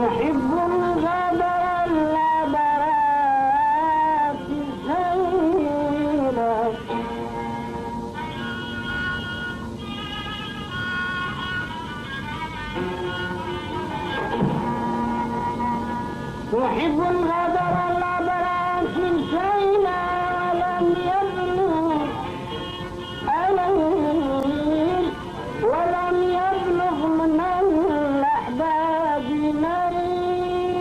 تحب الغدر العبرات سيلا تحب الغدر العبرات سيلا ولم يبلغ أليل ولم يبلغ من الأحباب نيلا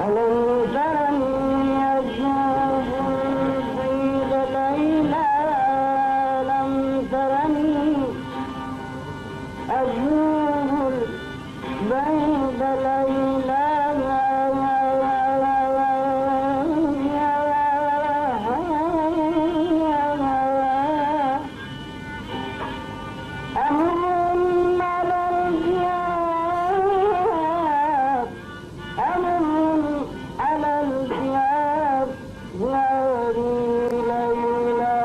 ألم ترني أجوب البيض ليلا لم ترني أجوب البيض ليلا أمر على الجياد أمر على الجياد ناري ليلا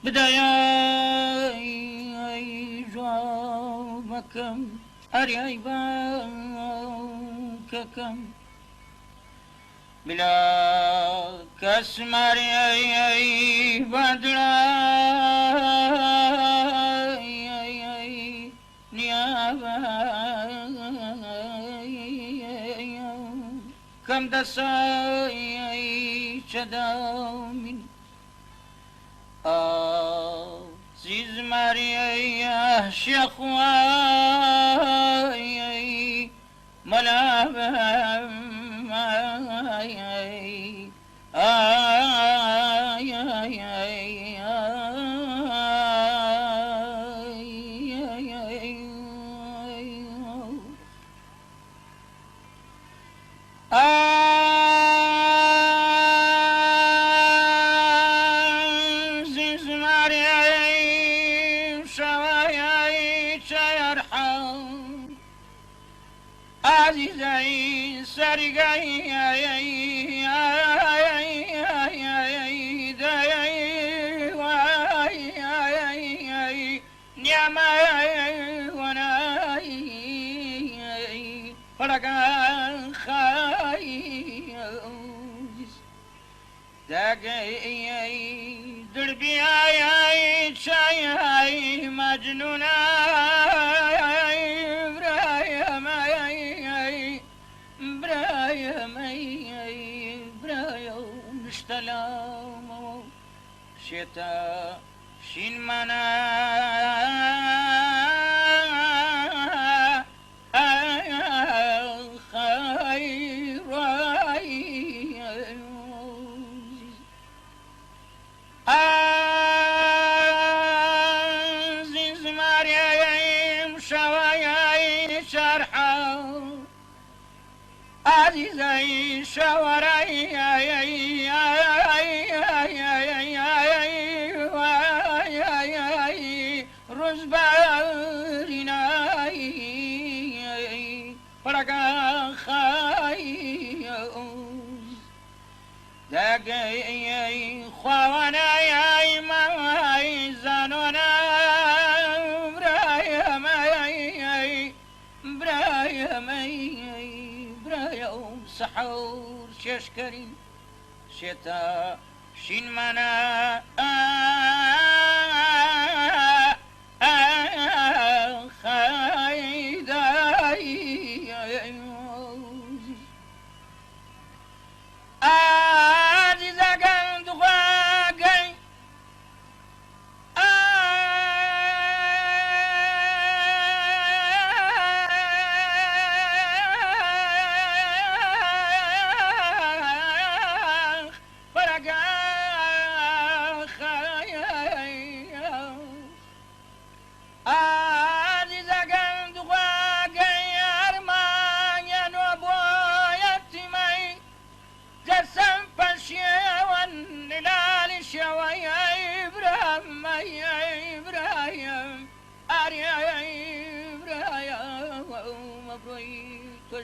بداية جوابكم أريباككم بلا كسمر بدلا نيابا كم دساي شدامين عزیز مریه شخوای ملابم عزيزي سرقي نعمي وناي فرقا خاي داقي دربي شاي مجنونا اشتلام شتا شين منا خير عزيز مريم شوايا شرحا عزيزي شواري رزباريناي فرقا خاي داقي خوانا يا ماي زانونا برايا ماي برايا سحور ششكري شتا شين منا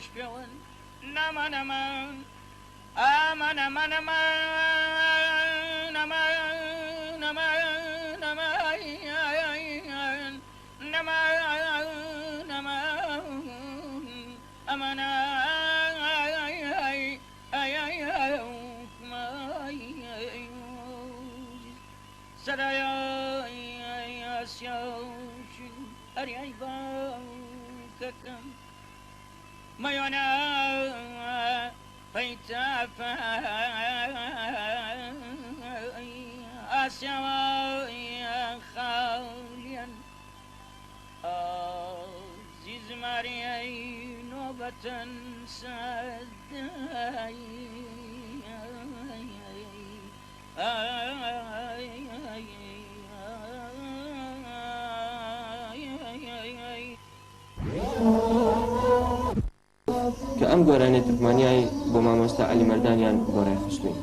تشبعون نما نما آمن نما نما نما نما نما نما نما أمنا سرايا سيوشن أريبا كتم مايونا فيتافا آسيا خاليا عزيز مارياي نوبة سداي کە ئەم گۆرانێت ترکمانیای بۆ مامۆستا عەلی مەردانیان گۆڕای خستوین.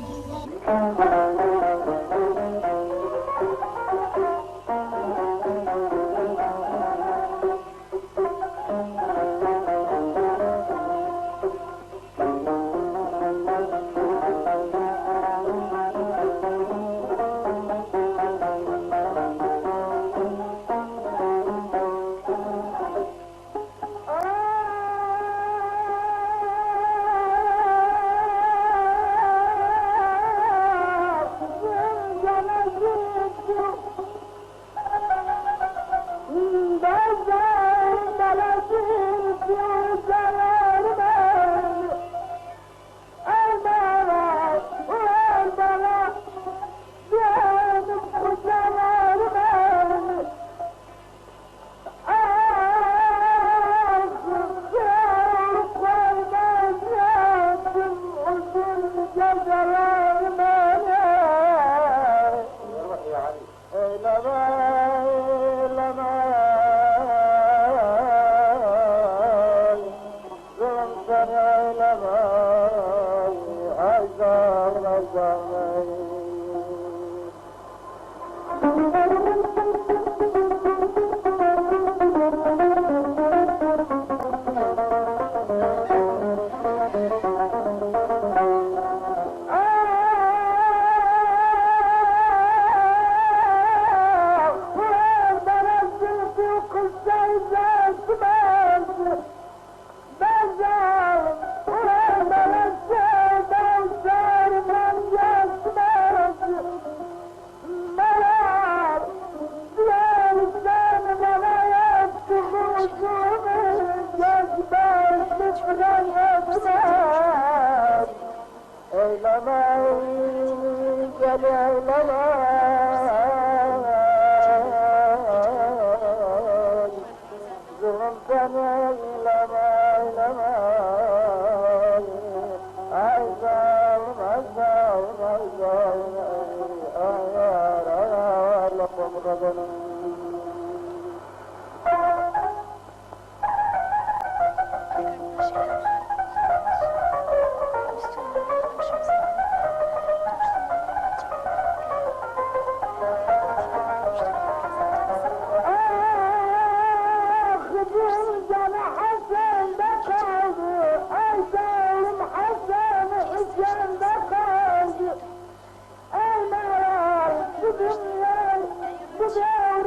Yeah.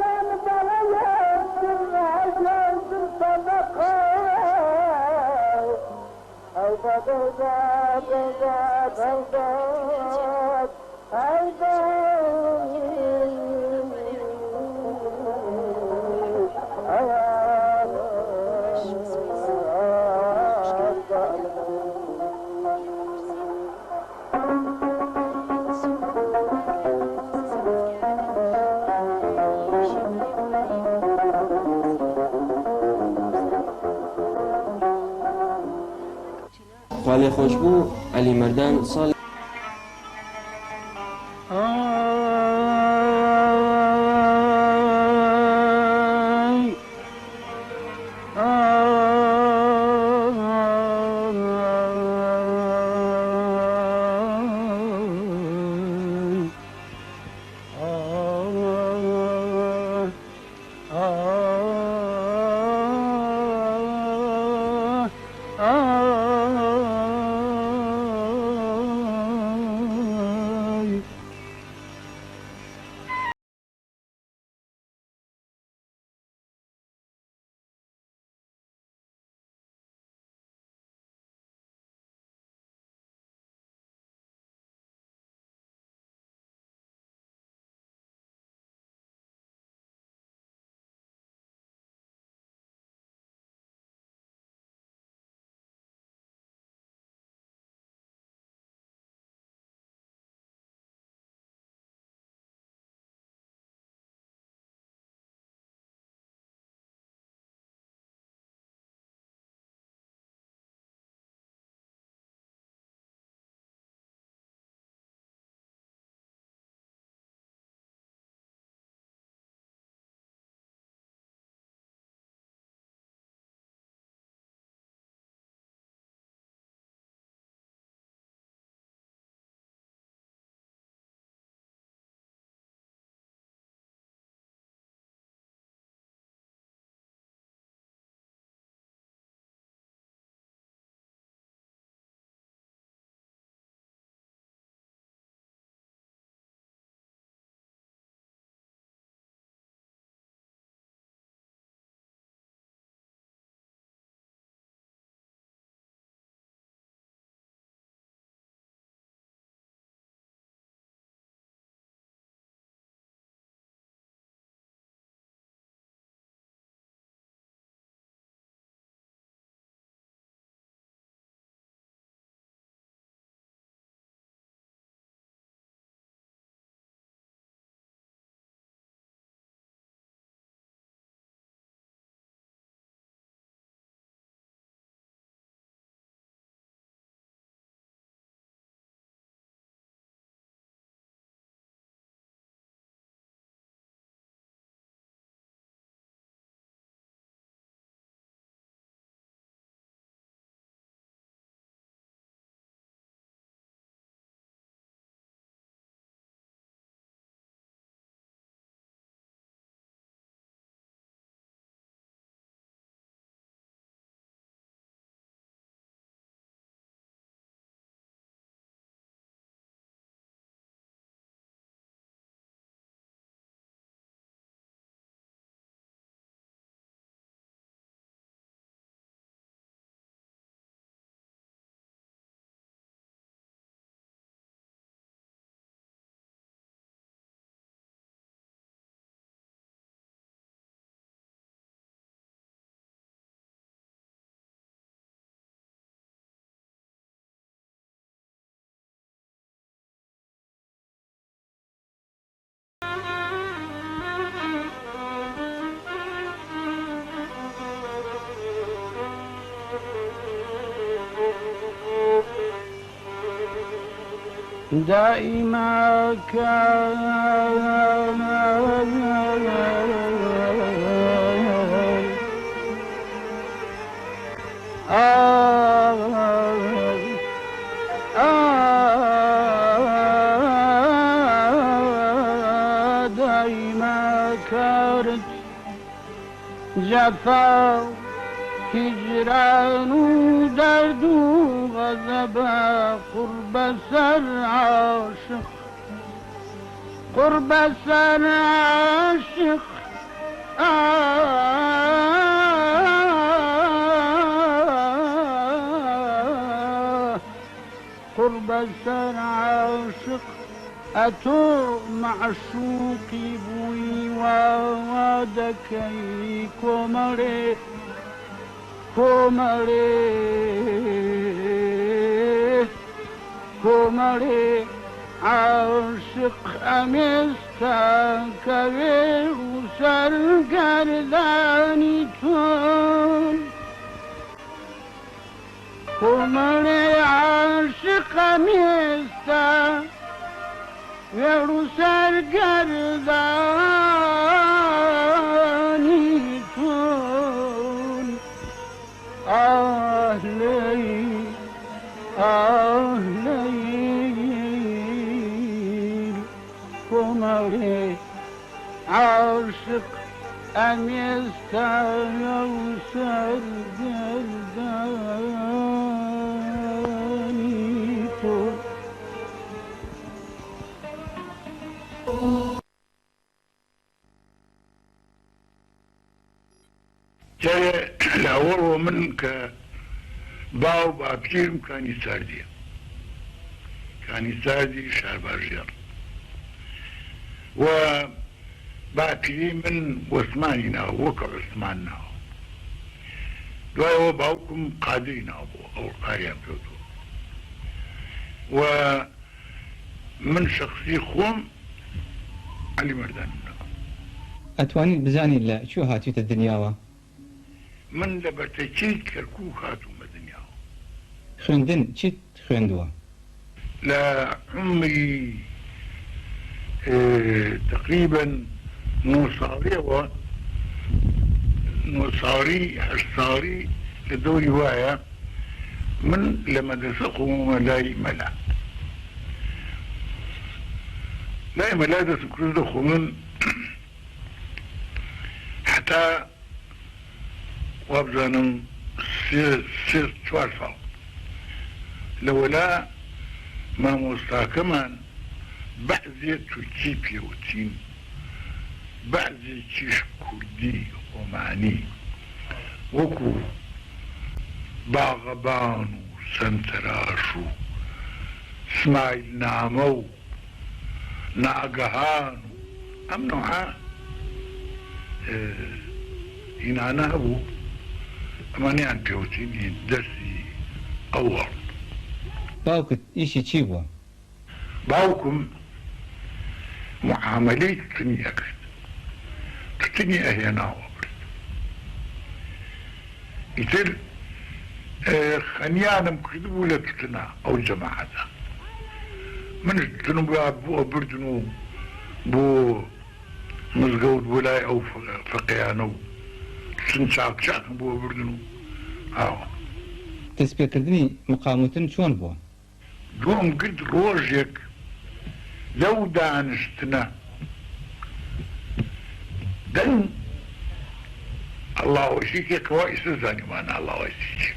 خاله خوشبو علی مردان سال دائما كان دائما كانت جفا هجران ودرد وغضب قرب سر عاشق قرب سر عاشق قرب سر عاشق أتو معشوقي بوي ووادكي كومري كومري عاشق أمستا كبير سرگرداني تون كومري عاشق أمستا كبير سرگرداني تون ليل كومري عاشق أم يستعير سرگرداني تون جاي الأول منك باو بابشيرم كاني ساردي شهر بارجير و بابشيري من وثمانينا وكا عثماننا دواي باوكم قادرين أو قاريان بيوتو ومن شخصي خوم علي مردان أتواني بزاني لا شو هاتيت الدنيا من لبرتكيت كركوك هاتو مدنيا خوندن چیت خوندوا؟ لا عمري تقريبا نصاري حصاري لدوري وايا من لمدرسة قوم لاي ملا تسكرز دخومن حتى وابزانم سير توارفا لولا ما مستحكما بعضي تركي بيوتين بعضي تشيش كردي ومعني وكو باغبان وسنتراشو اسماعيل نعمو ناقهان امنوعا هنا أبو أماني عن بيوتين درسي أول باوكت إيشي تشيبوا باوكم معاملة تنيا كرت تنيا أهينا وبرد يتر خنيانا مكتبوا لتتنا أو جماعة من التنو بو بردنو بو مزقود ولاي أو فقيانو سنشاك شاك بو بردنو تسبير كردني مقامتن شون بوا؟ دوم قد روجك لو دانشتنا دن الله وشيك كويس زاني مانا الله وشيك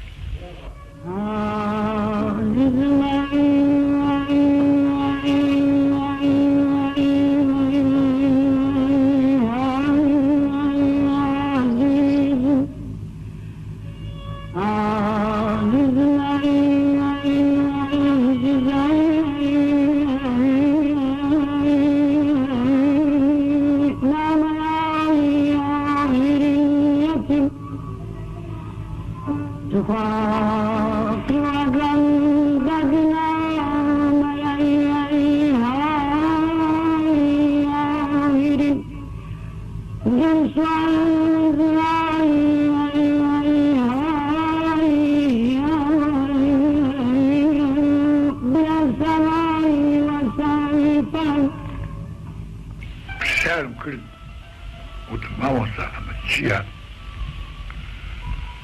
ما وصل مشيها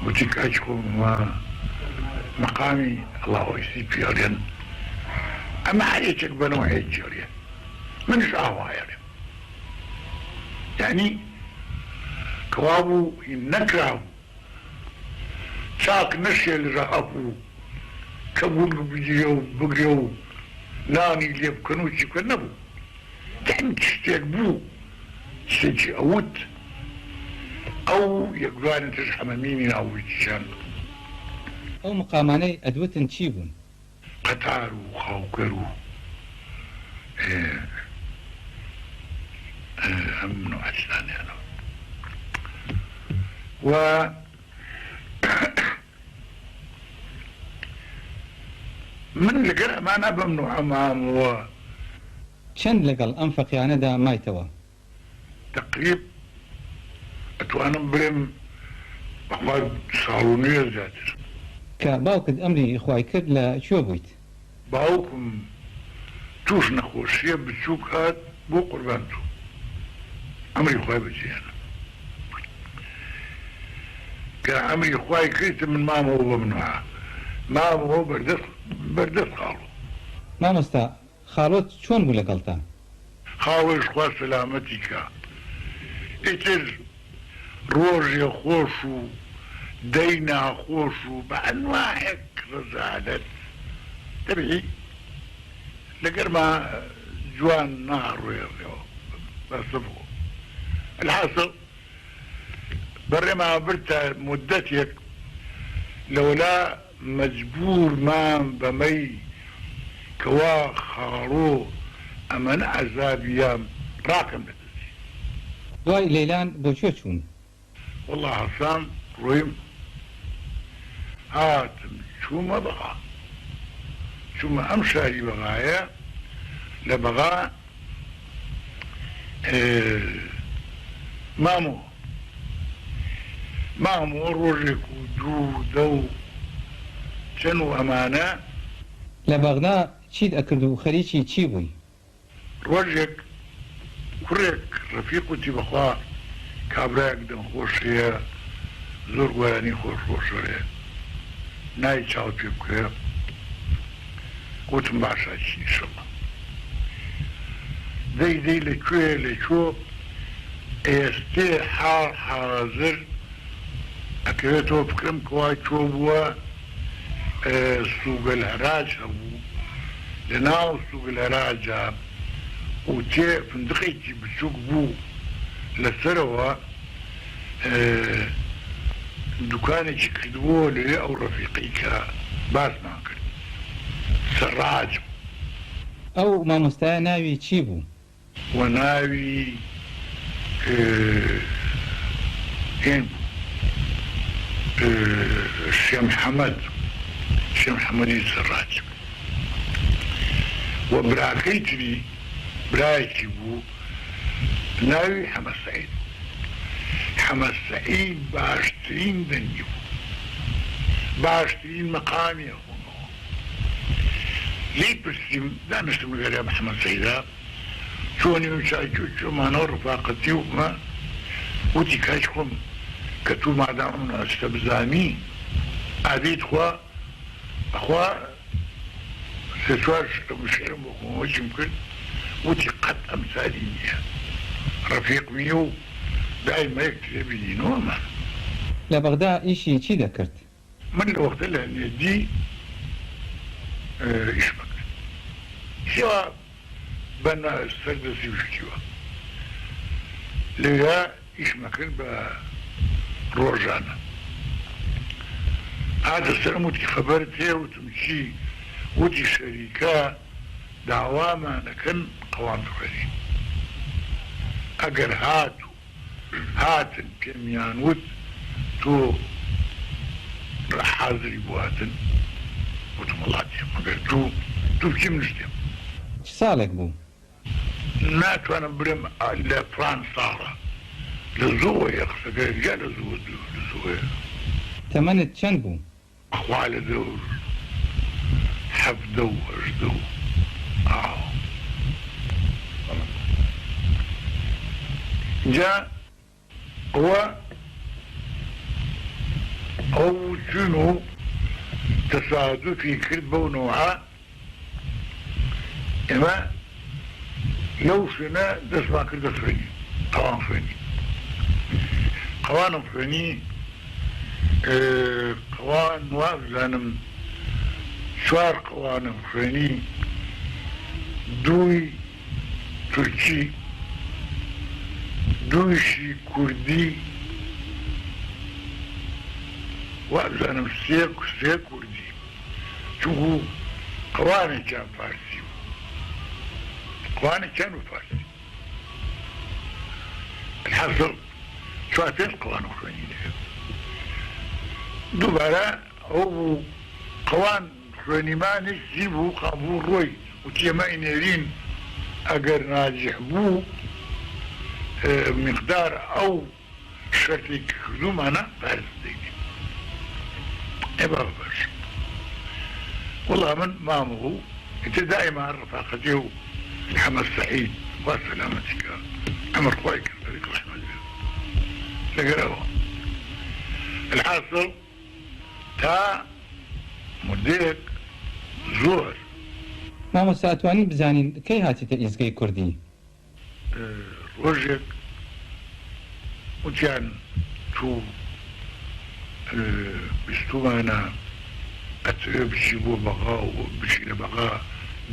وتكاشكم مقامي الله يسيب في أريان أما حياتك بنو حياتي أريان من شعوها يعني كوابو ينكرهو شاك نشي اللي رأبو كبول بجيو بقريو ناني اللي يبكنوشي كنبو يعني تشتيك بو تشتيك أوت أو يقولون تشحم ميمين أو يتشان أو مقاماني أدوتن تشيبون هەتار و خاوکەر و ئەم نوعستانیانەوە و من لەگەر ئەمانە بەم نوعە مامەوە چەند لەگەڵ ئەم فەقیانەدا مایتەوە؟ تقریب ئەتوانم برێم بەخوا ساڵ و نوێ زیاتر. کە باوکت ئەمری خوای کرد لە کوێ بوویت؟ باوکم توش نەخۆشیە بچووک هات بۆ قوربان تو ئەمری خوای بەجێیانە کە ئەمری خوای کردتە من مامەوە بە منوعە مامەوە بەردەست خاڵۆ. مامۆستا خاڵۆت چۆن بوو لەگەڵتا؟ خاوەش خوا سەلامەتی کە ئیتر ڕۆژێ خۆش و دەی ناخۆش و بە ئەنواعێک ڕەزالەت دەبێ لەگەرما جوان ناڕوێڕێەوە بەسە بوو. الحاصل بەڕێما برتە مدەتێک لەولا مەجبورمان بەمەی کەوا خاڕۆ ئەمەنە عەزابیان ڕاکەم بەدەستی. دوای لەیلان بۆ کوێ چوون؟ والله حەسان ڕۆیم هاتم چوومە بەغا چوومە ئەم شاری بەغایە لە بەغا مامۆ ڕۆژێک و دوو دە و چەند و ئەمانە لە بەغدا چیت ئەکرد و خەریکی چی بووی؟ ڕۆژێک کوڕێک ڕەفیق وتی بەخوا کابرایەک دەمخۆشەیە زۆر گۆرانی خۆشخۆشەرێ نای چاو پێ بکرێ گوتم باشە چی ئینشەڵڵا دەی لەکوێ لەکۆ ئێستێ حاضر ئەکەوێتەوە بکرم کەوای تۆ بووە سوگەل هەراج هەبوو لە ناو سوگەل هەراجە و تێ فندقێکی بچووک بوو لەسەرەوە دوکانێکی کردبووە لێ ئەو ڕەفیقی کە باسمان کرد سەرڕاج ئەو مامۆستایە ناوی چی بوو؟ و ناوی هێن شێ محەممەدی سەرڕاج و براکەی تری برایەکی بوو ناوی حەمە سەعید. حەمە سەعید باشترین دەنگی بوو باشترین مەقامی هەبوونەوە لی پرسیم دانیشتم لەگەڵ حەمە سەعیدا چۆنی و چۆمانەوە ڕفاقەتی ومە وتی کاش خۆم کە تو مادام ناچتە بزانی ئادەیت خوا سێ چوار شێرم بۆ خۆمەوەچم کرد وتی قەت ئەمسالی نییە ڕەفیقمیە و دائما یەکترێ بینینەوە من. لە بەغدا ئیشی چی دەکرد؟ من لە وەختە لە نێدی ئیش بکرد هێوا بەنا سەردەسی وشتیوە لێرە ئیشمە کرد بە ڕۆژانە هاتە سەرم وتی خەبەرت هەیە وتم چی وتی شەریکە داوامانەکەن قەوان بخوێنین ئەگەر هاتن پێمیان وت تۆ حاضری بواتن وتم وڵاتیم ئەگەر تو بچیم نشتیم. چ ساڵێک بوو؟ ناتوانم برم لە فلان ساڵە لە زۆوەیە قسەکە یا لە زۆوەیە. تەمەنت چەند بوو؟ بەخوا لە دەور 17 و 18 جا ئەو چون و تەسادوفی کرد بەو نوعە ئێمە لەو شوێنە دەستمان کردە خوێنی قەوانم خوێنی قەوان وابزانم 4 قەوانم خوێنی دووی تورکی دوویشی کوردی وابزانم سێ کوردی چونکو قواني كان فارسي قواني كانوا فارسي الحصل شوية قوان خواني دوباره او قوان خواني ما نجيبو قابو روي وتيما إنيرين اگر ناجح بو مقدار او شرطي كخدوم انا فارس ديني ابا باش والله من مامه انت دائما رفاقته الحمد سعيد وسلامتك عمر خويك فريق رحمة الله لقرأه الحاصل تا مديك زور مامۆستا ئەتوانین بزانین کەی هاتیتە ئیزگەی کوردی ڕۆژێک وتیان تو بیستومانە ئەتوێ بچی بۆ بەغا و بچی لە بەغا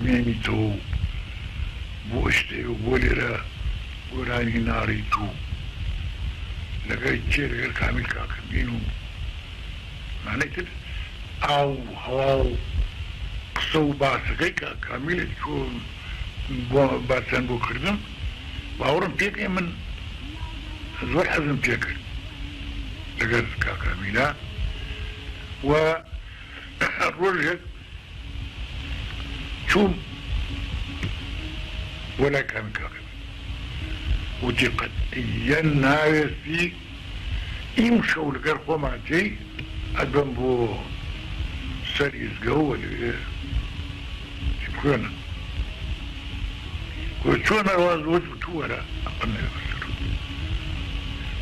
مێنیتەوە بۆ شتێ و بۆ لێرە گۆرانی ناڕیت و لەگەر چێ لەگەر کامیل کاکەمین و مانەی تر ئاو هەوا و قسە و باسەکەی کامیلە چۆن باسیان بۆ کردم باوەڕم پێکەی من زۆر حەزم پێ کرد لەگەر کاکامیلە و ڕۆژێک چوم وەلای کامی کاکەمی وتی قەتعیەن ناوێستی ئیم شەو لەگەر خۆمان تێی ئەدبم بۆ سەر ئیزگەوە لەوێ خوێنە چۆن ئەواز وەج تو وەرە ئەقەم نەوەسەر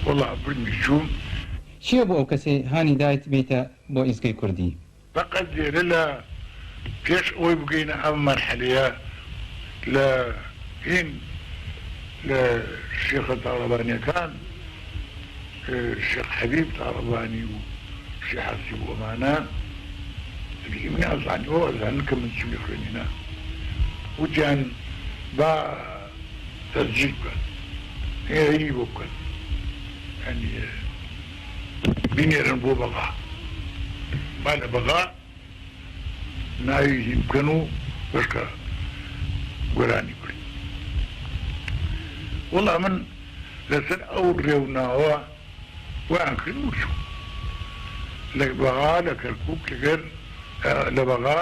وەڵا برمی چوم چییە بۆ ئەو کەسێ هانی دایت بێتە بۆ ئیزگەی کوردی فقط لێرە لە پێش ئەوەی بگەینە ئەم مەرحەلەیە لە هین لە شێخە تاڵەبانیەکان شێخ حەبیب تاڵەبانی و شێخ حەسیب و ئەمانە من ئەزانیەوە ئەزانن کە من چی خوێنینە وتیان با تەسجیل بکەن هێرەی بۆ بکەن یعنی بینێرن بۆ بەغا با لە بەغا ناوی هی بکەن و بەشکە گۆرانی کوردی وەڵا من لەسەر ئەو ڕێوناوە ویان کرد و چوو لە بەغا لە کەرکووک لەگەر لە بەغا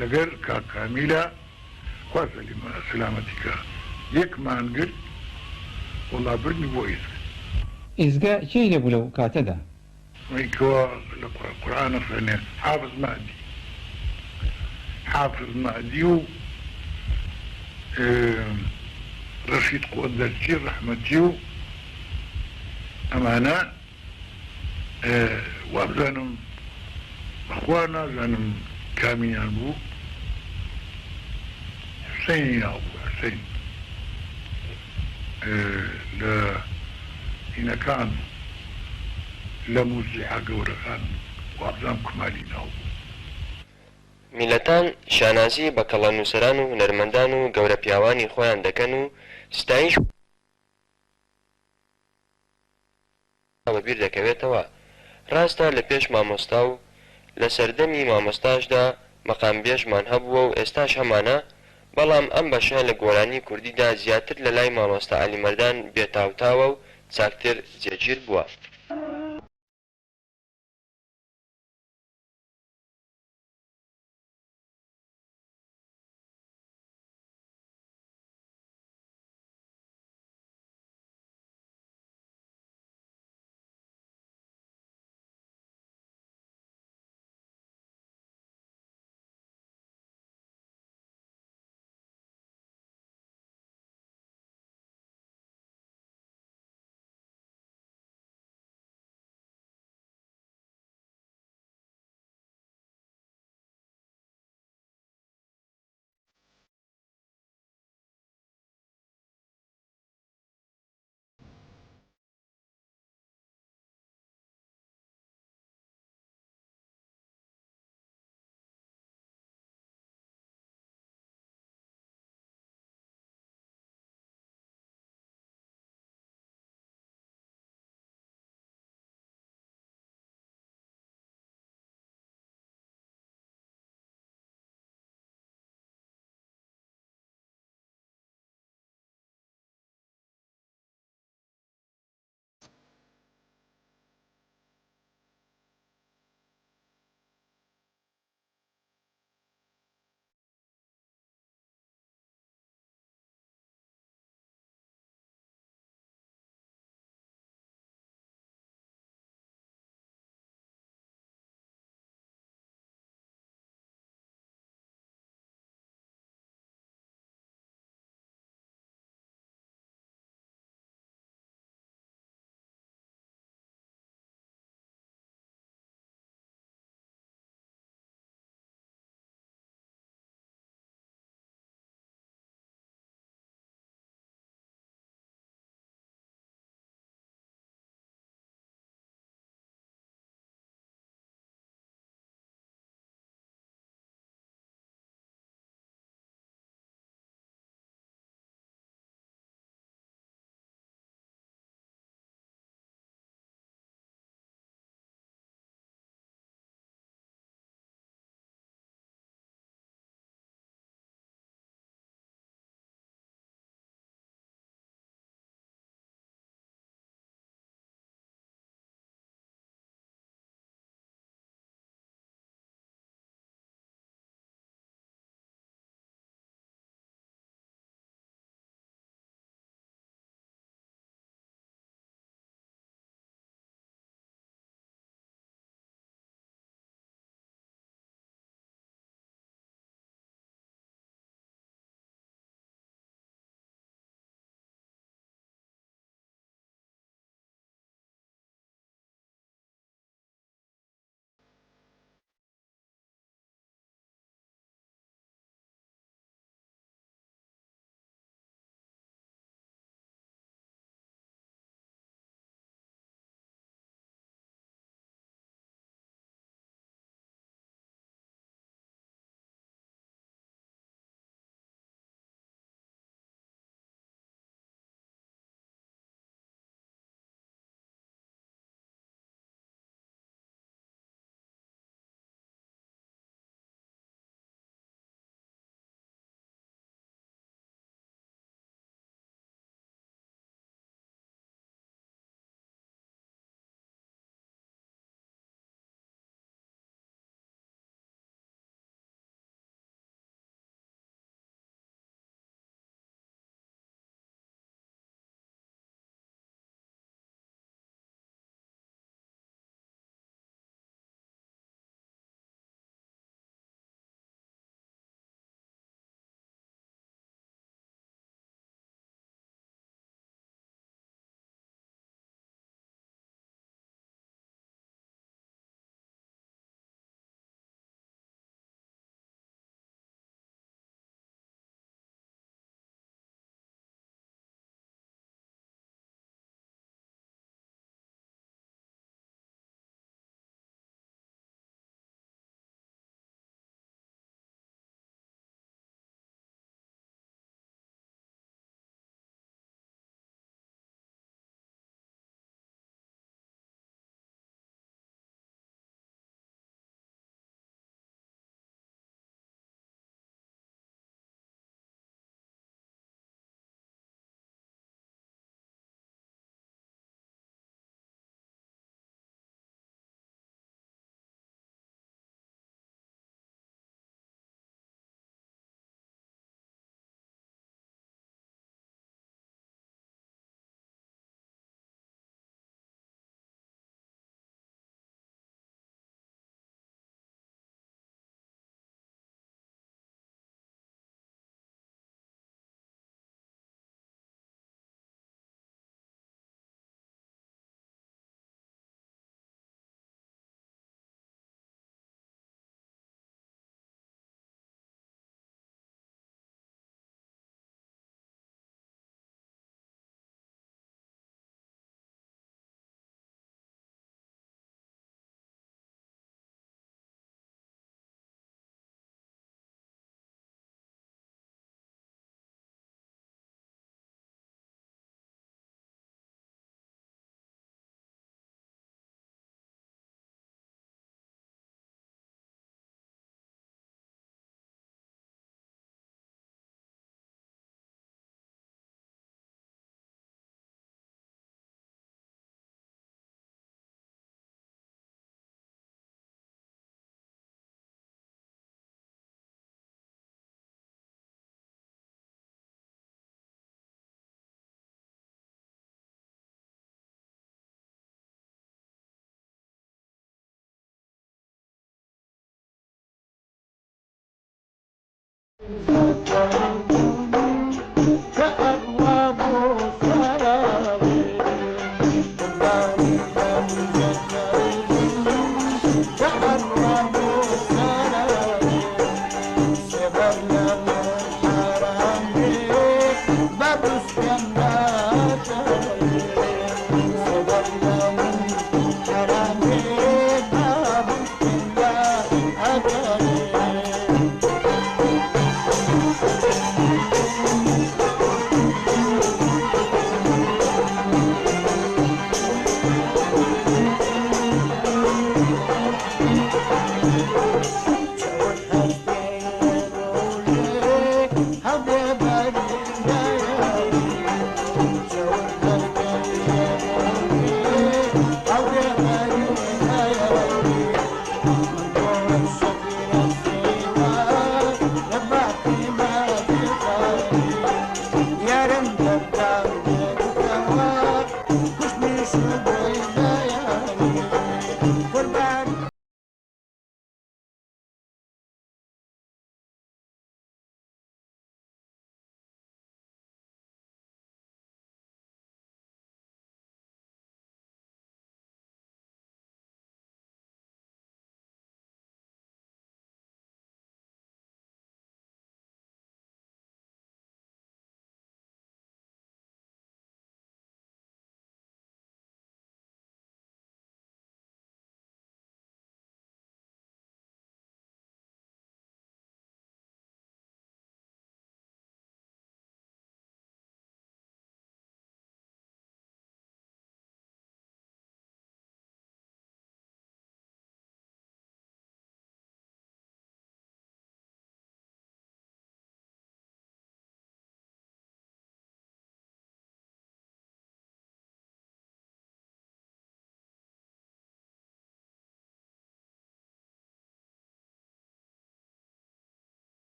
لەگەر کاکامیلە خوا سەلامەتیکە یەکمان گرت وەڵا برنی بۆ ئیزگە چی لێبوو لەو کاتەدا وەیکەوە لە قورئانە خوێنێ حافظ مەعدی و ڕەشید قۆدەرچی ڕەحمەتی و ئەمانە وابزانم بەخوا نازانم کامیان بوو حسەینی ناوبوو حسەین لە هینەکان لە موزیعە گەورەکان وابزانم کومالی ناوبوو میلەتان شانازی بە کەڵە نووسەران و هونەرمەندان و گەورە پیاوانی خۆیان دەکەن و ستایش بەبیر دەکەوێتەوە ڕاستە لە پێش مامۆستا و لە سەردەمی مامۆستاشدا مەقام بێژمان هەبووە و ئێستاش هەمانە بەڵام ئەم بەشە لە گۆرانی کوردیدا زیاتر لە لای مامۆستا عەلیمەردان بێتاوتاوە و چاکتر جێگیر بووە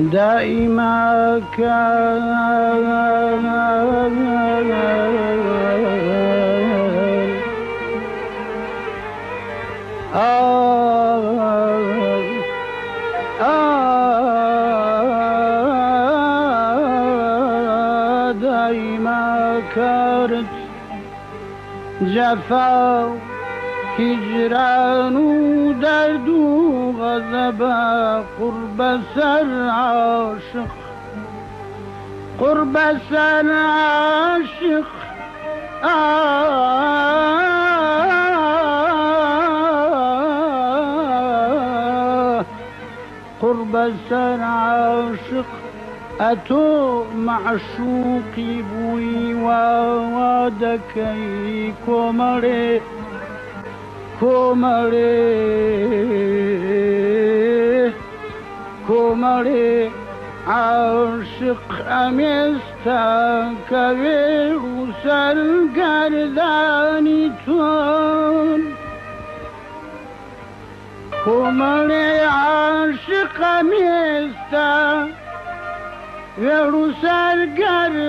دائما كان دائما كانت جفا هجران ودرد وغضبا قرب سر عاشق قرب سر عاشق قرب سر عاشق أتو معشوقي بوي ووادكي كومري كومري عاشق أميستا كبير وسالقرداني تون كومري عاشق أميستا كبير وسالقرداني